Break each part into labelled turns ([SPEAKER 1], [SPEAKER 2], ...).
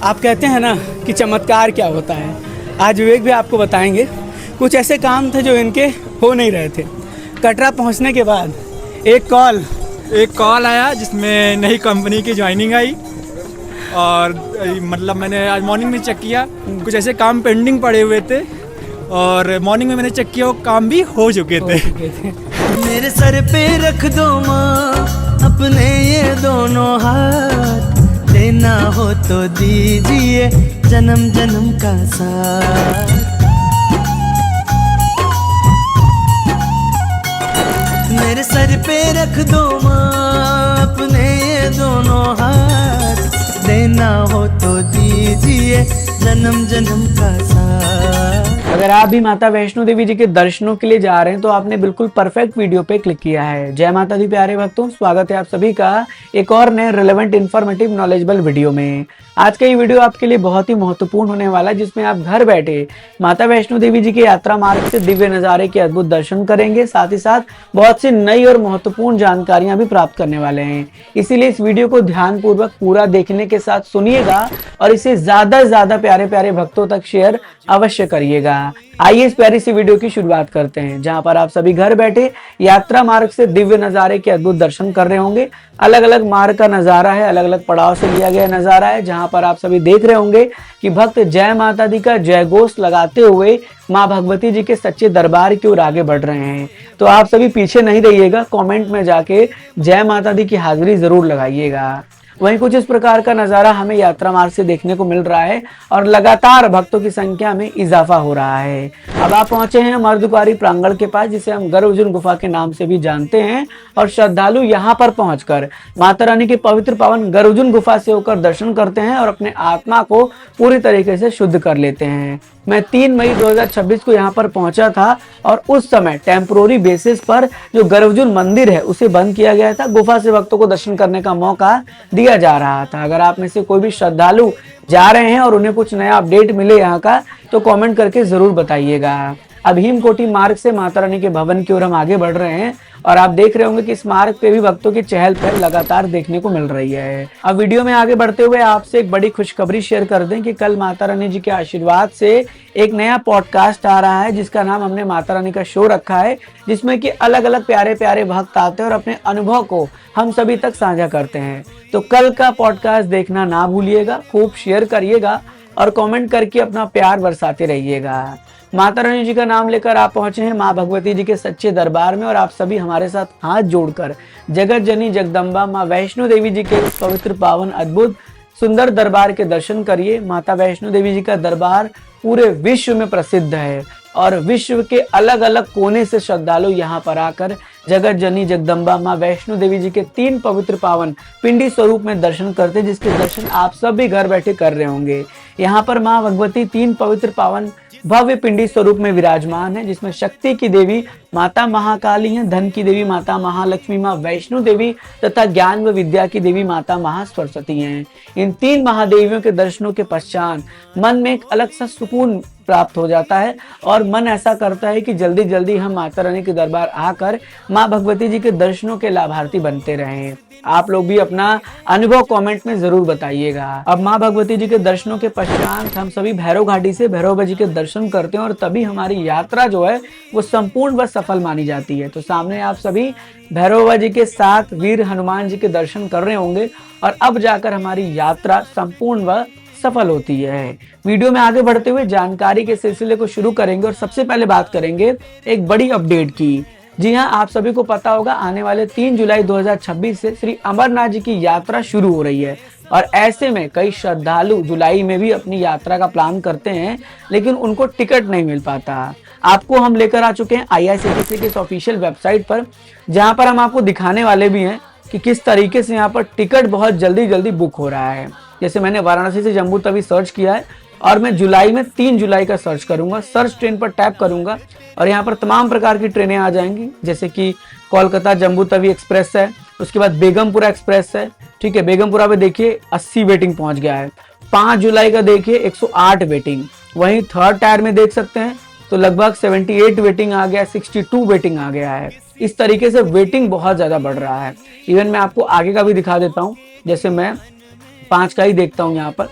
[SPEAKER 1] आप कहते हैं ना कि चमत्कार क्या होता है। आज विवेक भी आपको बताएंगे कुछ ऐसे काम थे जो इनके हो नहीं रहे थे। कटरा पहुंचने के बाद एक कॉल आया जिसमें नई कंपनी की ज्वाइनिंग आई और मतलब मैंने आज मॉर्निंग में चेक किया, कुछ ऐसे काम पेंडिंग पड़े हुए थे और मॉर्निंग में मैंने चेक किया वो काम भी हो चुके थे।
[SPEAKER 2] मेरे सर पे रख दो माँ अपने ये दोनों हाथ, देना हो तो दीजिए जन्म जन्म का साथ। मेरे सर पे रख दो माँ अपने ये दोनों हाथ, देना हो तो दीजिए जन्म जन्म का साथ।
[SPEAKER 1] अगर आप भी माता वैष्णो देवी जी के दर्शनों के लिए जा रहे हैं तो आपने बिल्कुल परफेक्ट वीडियो पे क्लिक किया है। जय माता दी प्यारे भक्तों, स्वागत है आप सभी का एक और नए रिलेवेंट इन्फॉर्मेटिव नॉलेजेबल वीडियो में। आज का ये वीडियो आपके लिए बहुत ही महत्वपूर्ण होने वाला है, जिसमें आप घर बैठे माता वैष्णो देवी जी के यात्रा मार्ग से दिव्य नजारे के अद्भुत दर्शन करेंगे, साथ ही साथ बहुत सी नई और महत्वपूर्ण जानकारियां भी प्राप्त करने वाले हैं। इसीलिए इस वीडियो को ध्यान पूर्वक पूरा देखने के साथ सुनिएगा और इसे ज्यादा से ज्यादा प्यारे प्यारे भक्तों तक शेयर अवश्य करिएगा। आइए इस प्यारी सी वीडियो की शुरुआत करते हैं, जहां पर आप सभी घर बैठे यात्रा मार्ग से दिव्य नजारे के अद्भुत दर्शन कर रहे होंगे। अलग अलग मार्ग का नजारा है, अलग अलग पड़ाव से लिया गया नजारा है, जहां पर आप सभी देख रहे होंगे कि भक्त जय माता दी का जय घोष लगाते हुए माँ भगवती जी के सच्चे दरबार की ओर आगे बढ़ रहे हैं। तो आप सभी पीछे नहीं रहिएगा, कमेंट में जाके जय माता दी की हाजिरी जरूर लगाइएगा। वहीं कुछ इस प्रकार का नजारा हमें यात्रा मार्ग से देखने को मिल रहा है और लगातार भक्तों की संख्या में इजाफा हो रहा है। अब आप पहुंचे हैं मर्दुकारी प्रांगण के पास, जिसे हम गर्भजन गुफा के नाम से भी जानते हैं, और श्रद्धालु यहां पर पहुंचकर माता रानी के पवित्र पावन गर्भजन गुफा से होकर दर्शन करते हैं और अपने आत्मा को पूरी तरीके से शुद्ध कर लेते हैं। मैं 3 मई 2026 को यहाँ पर पहुंचा था और उस समय टेम्पोररी बेसिस पर जो गर्भजन मंदिर है उसे बंद किया गया था। गुफा से भक्तों को दर्शन करने का मौका दिया जा रहा था। अगर आप में से कोई भी श्रद्धालु जा रहे हैं और उन्हें कुछ नया अपडेट मिले यहाँ का, तो कमेंट करके जरूर बताइएगा। अब हिमकोटि मार्ग से माता रानी के भवन की ओर हम आगे बढ़ रहे हैं और आप देख रहे होंगे कि इस मार्ग पे भी भक्तों की चहल पहल लगातार देखने को मिल रही है। अब वीडियो में आगे बढ़ते हुए आपसे एक बड़ी खुशखबरी शेयर कर दें कि कल माता रानी जी के आशीर्वाद से एक नया पॉडकास्ट आ रहा है, जिसका नाम हमने माता रानी का शो रखा है, जिसमें कि अलग अलग प्यारे प्यारे भक्त आते हैं और अपने अनुभव को हम सभी तक साझा करते हैं। तो कल का पॉडकास्ट देखना ना भूलिएगा, खूब शेयर करिएगा और कमेंट करके अपना प्यार बरसाते रहिएगा। माता रानी जी का नाम लेकर आप पहुंचे हैं माँ भगवती जी के सच्चे दरबार में और आप सभी हमारे साथ हाथ जोड़कर जगत जननी जगदम्बा माँ वैष्णो देवी जी के पवित्र पावन अद्भुत सुंदर दरबार के दर्शन करिए। माता वैष्णो देवी जी का दरबार पूरे विश्व में प्रसिद्ध है और विश्व के अलग अलग कोने से श्रद्धालु यहाँ पर आकर जगत जननी जगदम्बा माँ वैष्णो देवी जी के 3 पवित्र पावन पिंडी स्वरूप में दर्शन करते, जिसके दर्शन आप सब भी घर बैठे कर रहे होंगे। यहाँ पर माँ भगवती 3 पवित्र पावन भव्य पिंडी स्वरूप में विराजमान है, जिसमें शक्ति की देवी माता महाकाली हैं, धन की देवी माता महालक्ष्मी माँ वैष्णो देवी तथा ज्ञान व विद्या की देवी माता महासरस्वती हैं। इन 3 महादेवियों के दर्शनों के पश्चात मन में एक अलग सा सुकून प्राप्त हो जाता है और मन ऐसा करता है कि जल्दी जल्दी हम माता रानी के दरबार आकर माँ भगवती जी के दर्शनों के लाभार्थी बनते रहें। आप लोग भी अपना अनुभव कमेंट में जरूर बताइएगा। अब माँ भगवती जी के दर्शनों के पश्चात हम सभी भैरव घाटी से भैरव जी के दर्शन करते हैं और तभी हमारी यात्रा जो है वो संपूर्ण व सफल मानी जाती है। तो सामने आप सभी भैरव जी के साथ वीर हनुमान जी के दर्शन कर रहे होंगे और अब जाकर हमारी यात्रा संपूर्ण व सफल होती है। वीडियो में आगे बढ़ते हुए जानकारी के सिलसिले को शुरू करेंगे और सबसे पहले बात करेंगे एक बड़ी अपडेट की। जी हाँ, आप सभी को पता होगा आने वाले 3 जुलाई 2026 से श्री अमरनाथ जी की यात्रा शुरू हो रही है और ऐसे में कई श्रद्धालु जुलाई में भी अपनी यात्रा का प्लान करते हैं, लेकिन उनको टिकट नहीं मिल पाता। आपको हम लेकर आ चुके हैं IRCTC के ऑफिशियल वेबसाइट पर, जहाँ पर हम आपको दिखाने वाले भी हैं कि किस तरीके से यहाँ पर टिकट बहुत जल्दी जल्दी बुक हो रहा है। जैसे मैंने वाराणसी से जम्मू तवी सर्च किया है और मैं जुलाई में 3 जुलाई का सर्च करूंगा, सर्च ट्रेन पर टैप करूंगा और यहाँ पर तमाम प्रकार की ट्रेनें आ जाएंगी, जैसे कि कोलकाता जम्मू तवी एक्सप्रेस है, उसके बाद बेगमपुरा एक्सप्रेस है। ठीक है, बेगमपुरा पे देखिए 80 वेटिंग पहुंच गया है। 5 जुलाई का देखिए 108 वेटिंग। वहीं थर्ड टायर में देख सकते हैं तो लगभग 78 वेटिंग आ गया, 62 वेटिंग आ गया है। इस तरीके से वेटिंग बहुत ज्यादा बढ़ रहा है। इवन मैं आपको आगे का भी दिखा देता हूँ, जैसे मैं 5 का ही देखता हूँ यहाँ पर।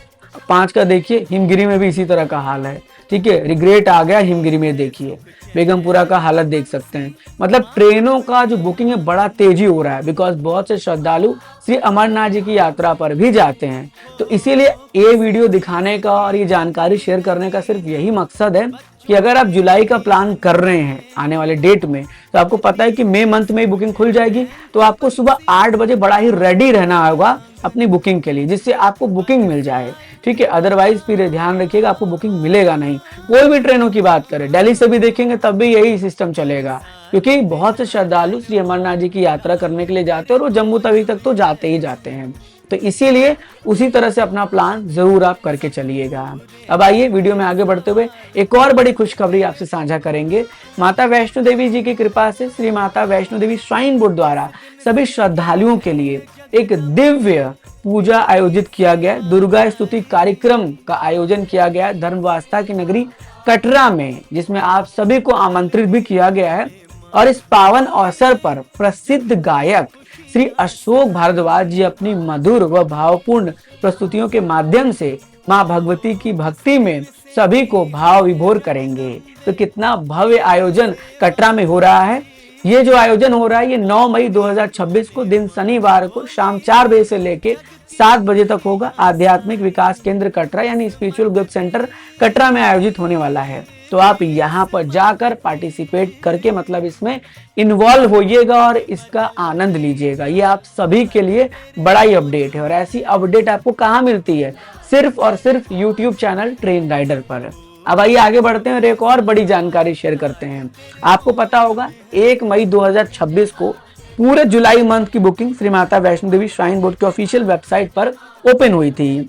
[SPEAKER 1] 5 का देखिए, हिमगिरी में भी इसी तरह का हाल है। ठीक है, रिग्रेट आ गया हिमगिरी में, देखिए बेगमपुरा का हालत देख सकते हैं। मतलब ट्रेनों का जो बुकिंग है बड़ा तेजी हो रहा है, बिकॉज बहुत से श्रद्धालु श्री अमरनाथ जी की यात्रा पर भी जाते हैं। तो इसीलिए ये वीडियो दिखाने का और ये जानकारी शेयर करने का सिर्फ यही मकसद है कि अगर आप जुलाई का प्लान कर रहे हैं आने वाले डेट में, तो आपको पता है कि मई मंथ में ही बुकिंग खुल जाएगी, तो आपको सुबह 8 बजे बड़ा ही रेडी रहना होगा अपनी बुकिंग के लिए, जिससे आपको बुकिंग मिल जाए। ठीक है, अदरवाइज फिर ध्यान रखिएगा आपको बुकिंग मिलेगा नहीं। कोई भी ट्रेनों की बात करें, दिल्ली से भी देखेंगे तब भी यही सिस्टम चलेगा, क्योंकि बहुत से श्रद्धालु श्री अमरनाथ जी की यात्रा करने के लिए जाते हैं और वो जम्मू तवी तक तो जाते ही जाते हैं। तो इसीलिए उसी तरह से अपना प्लान जरूर आप करके चलिएगा। अब आइए वीडियो में आगे बढ़ते हुए एक और बड़ी खुशखबरी आपसे साझा करेंगे। माता वैष्णो देवी जी की कृपा से श्री माता वैष्णो देवी श्राइन बोर्ड द्वारा सभी श्रद्धालुओं के लिए एक दिव्य पूजा आयोजित किया गया। दुर्गा स्तुति कार्यक्रम का आयोजन किया गया धर्मवास्ता की नगरी कटरा में, जिसमें आप सभी को आमंत्रित भी किया गया है। और इस पावन अवसर पर प्रसिद्ध गायक श्री अशोक भारद्वाज जी अपनी मधुर व भावपूर्ण प्रस्तुतियों के माध्यम से मां भगवती की भक्ति में सभी को भाव विभोर करेंगे। तो कितना भव्य आयोजन कटरा में हो रहा है। ये जो आयोजन हो रहा है ये 9 मई 2026 को दिन शनिवार को शाम 4 बजे से लेके 7 बजे तक होगा। आध्यात्मिक विकास केंद्र कटरा यानी स्पिरिचुअल ग्रोथ सेंटर कटरा में आयोजित होने वाला है। तो आप यहाँ पर जाकर पार्टिसिपेट करके मतलब इसमें इन्वॉल्व होइएगा और इसका आनंद लीजिएगा। ये आप सभी के लिए बड़ा ही अपडेट है, और ऐसी अपडेट आपको कहाँ मिलती है? सिर्फ और सिर्फ यूट्यूब चैनल ट्रेन राइडर पर। अब आइए आगे बढ़ते हैं और एक और बड़ी जानकारी शेयर करते हैं। आपको पता होगा 1 मई 2026 को पूरे जुलाई मंथ की booking Shri Mata Vaishno Devi shrine board के ऑफिशियल वेबसाइट पर ओपन हुई थी,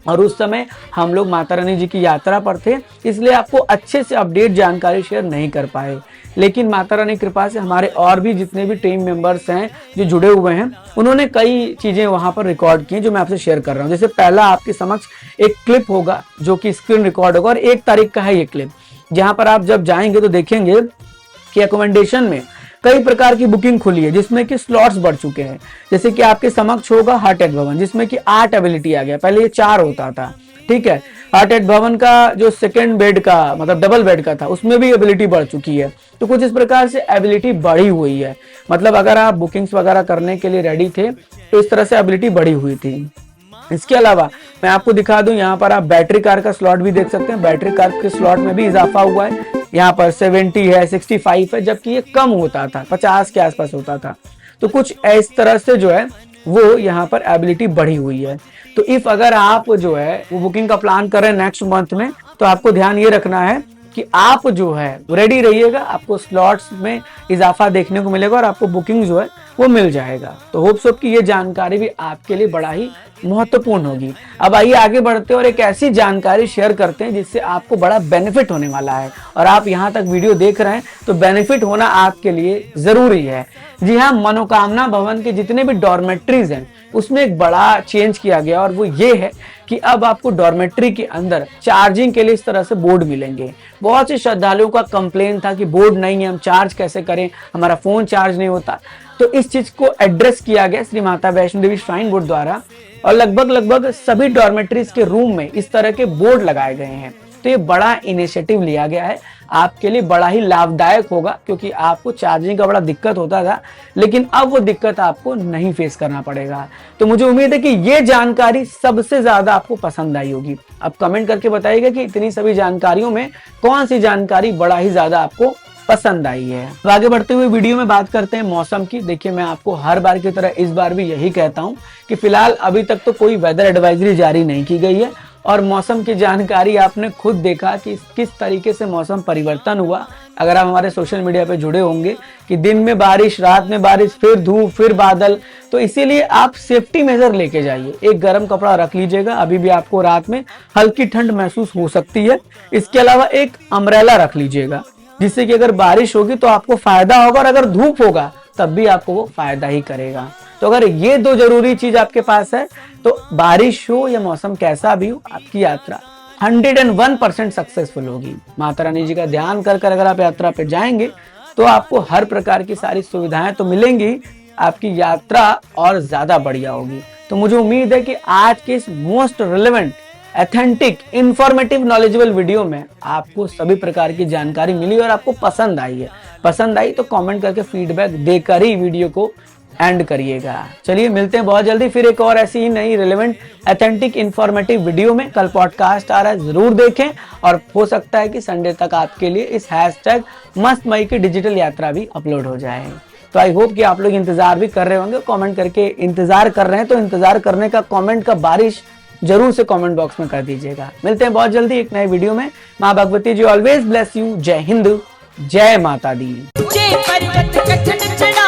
[SPEAKER 1] और उस समय हम लोग माता रानी जी की यात्रा पर थे, इसलिए आपको अच्छे से अपडेट जानकारी शेयर नहीं कर पाए। लेकिन माता रानी कृपा से हमारे और भी जितने भी टीम मेंबर्स हैं जो जुड़े हुए हैं, उन्होंने कई चीजें वहां पर रिकॉर्ड की जो मैं आपसे शेयर कर रहा हूं। जैसे पहला आपके समक्ष एक क्लिप होगा जो कि स्क्रीन रिकॉर्ड होगा, और 1 तारीख का है ये क्लिप, जहां पर आप जब जाएंगे तो देखेंगे कि अकोमोडेशन में कई प्रकार की बुकिंग खुली है, जिसमें कि स्लॉट्स बढ़ चुके हैं। जैसे कि आपके समक्ष होगा हार्ट एट भवन, जिसमें कि 8 एबिलिटी आ गया, पहले ये 4 होता था। ठीक है, हार्ट एट भवन का जो सेकंड बेड का मतलब डबल बेड का था, उसमें भी एबिलिटी बढ़ चुकी है। तो कुछ इस प्रकार से एबिलिटी बढ़ी हुई है। मतलब अगर आप बुकिंग्स वगैरह करने के लिए रेडी थे तो इस तरह से एबिलिटी बढ़ी हुई थी। इसके अलावा मैं आपको दिखा दूं, यहाँ पर आप बैटरी कार का स्लॉट भी देख सकते हैं। बैटरी कार के स्लॉट में भी इजाफा हुआ है। यहाँ पर 70 है, 65 है, जबकि ये कम होता था, 50 के आसपास होता था। तो कुछ इस तरह से जो है वो यहाँ पर एबिलिटी बढ़ी हुई है। तो इफ अगर आप जो है वो बुकिंग का प्लान कर रहे हैं नेक्स्ट मंथ में, तो आपको ध्यान ये रखना है कि आप जो है रेडी रहिएगा। आपको स्लॉट्स में इजाफा देखने को मिलेगा और आपको बुकिंग जो है वो मिल जाएगा। तो होप्स कि ये जानकारी भी आपके लिए बड़ा ही महत्वपूर्ण होगी। अब आइए आगे बढ़ते हैं और एक ऐसी जानकारी शेयर करते हैं जिससे आपको बड़ा बेनिफिट होने वाला है। और आप यहाँ तक वीडियो देख रहे हैं तो बेनिफिट होना आपके लिए जरूरी है। जी हाँ, मनोकामना भवन के जितने भी डॉर्मेट्रीज हैं उसमें एक बड़ा चेंज किया गया, और वो ये है कि अब आपको डॉर्मेट्री के अंदर चार्जिंग के लिए इस तरह से बोर्ड मिलेंगे। बहुत से श्रद्धालुओं का कंप्लेन था कि बोर्ड नहीं है, हम चार्ज कैसे करें, हमारा फोन चार्ज नहीं होता। तो इस चीज को एड्रेस किया गया श्री माता वैष्णो देवी श्राइन बोर्ड द्वारा, और लगभग सभी डॉर्मेट्रीज के रूम में इस तरह के बोर्ड लगाए गए हैं। तो ये बड़ा इनिशिएटिव लिया गया है, आपके लिए बड़ा ही लाभदायक होगा, क्योंकि आपको चार्जिंग का बड़ा दिक्कत होता था, लेकिन अब वो दिक्कत आपको नहीं फेस करना पड़ेगा। तो मुझे उम्मीद है कि ये जानकारी सबसे ज्यादा आपको पसंद आई होगी। अब कमेंट करके बताइएगा कि इतनी सभी जानकारियों में कौन सी जानकारी बड़ा ही ज्यादा आपको पसंद आई है। तो आगे बढ़ते हुए वीडियो में बात करते हैं मौसम की। देखिए, मैं आपको हर बार की तरह इस बार भी यही कहता हूं कि फिलहाल अभी तक तो कोई वेदर एडवाइजरी जारी नहीं की गई है, और मौसम की जानकारी आपने खुद देखा कि किस तरीके से मौसम परिवर्तन हुआ। अगर आप हमारे सोशल मीडिया पे जुड़े होंगे कि दिन में बारिश, रात में बारिश, फिर धूप, फिर बादल। तो इसीलिए आप सेफ्टी मेजर लेके जाइए। एक गर्म कपड़ा रख लीजिएगा, अभी भी आपको रात में हल्की ठंड महसूस हो सकती है। इसके अलावा एक अम्ब्रेला रख लीजिएगा, जिससे कि अगर बारिश होगी तो आपको फायदा होगा, और अगर धूप होगा तब भी आपको वो फायदा ही करेगा। तो अगर ये 2 जरूरी चीज आपके पास है तो बारिश हो या मौसम कैसा भी हो, आपकी यात्रा 101% सक्सेसफुल होगी। माता रानी जी का ध्यान कर कर अगर आप यात्रा पे जाएंगे तो आपको हर प्रकार की सारी सुविधाएं तो मिलेंगी, आपकी यात्रा और ज्यादा बढ़िया होगी। तो मुझे उम्मीद है कि आज के इस most relevant authentic informative knowledgeable video में आपको सभी प्रकार की जानकारी मिली और आपको पसंद आई है। पसंद आई तो कमेंट करके फीडबैक देकर ही वीडियो को एंड करिएगा। चलिए मिलते हैं बहुत जल्दी फिर एक और ऐसी ही नई रिलेवेंट ऑथेंटिक इंफॉर्मेटिव वीडियो में। कल पॉडकास्ट आ रहा है, जरूर देखें और हो सकता है कि संडे तक आपके लिए इस हैशटैग मस्त मई की डिजिटल यात्रा भी अपलोड हो जाए। तो आई होप कि आप लोग इंतजार भी कर रहे होंगे, कमेंट करके इंतजार कर रहे हैं तो इंतजार करने का कमेंट का बारिश जरूर से कमेंट बॉक्स में कर दीजिएगा। मिलते हैं बहुत जल्दी एक नए वीडियो में। माँ भगवती जी ऑलवेज ब्लेस यू। जय हिंद, जय माता दी।
[SPEAKER 3] ऊंचे पर्वत कठिन चढ़ाई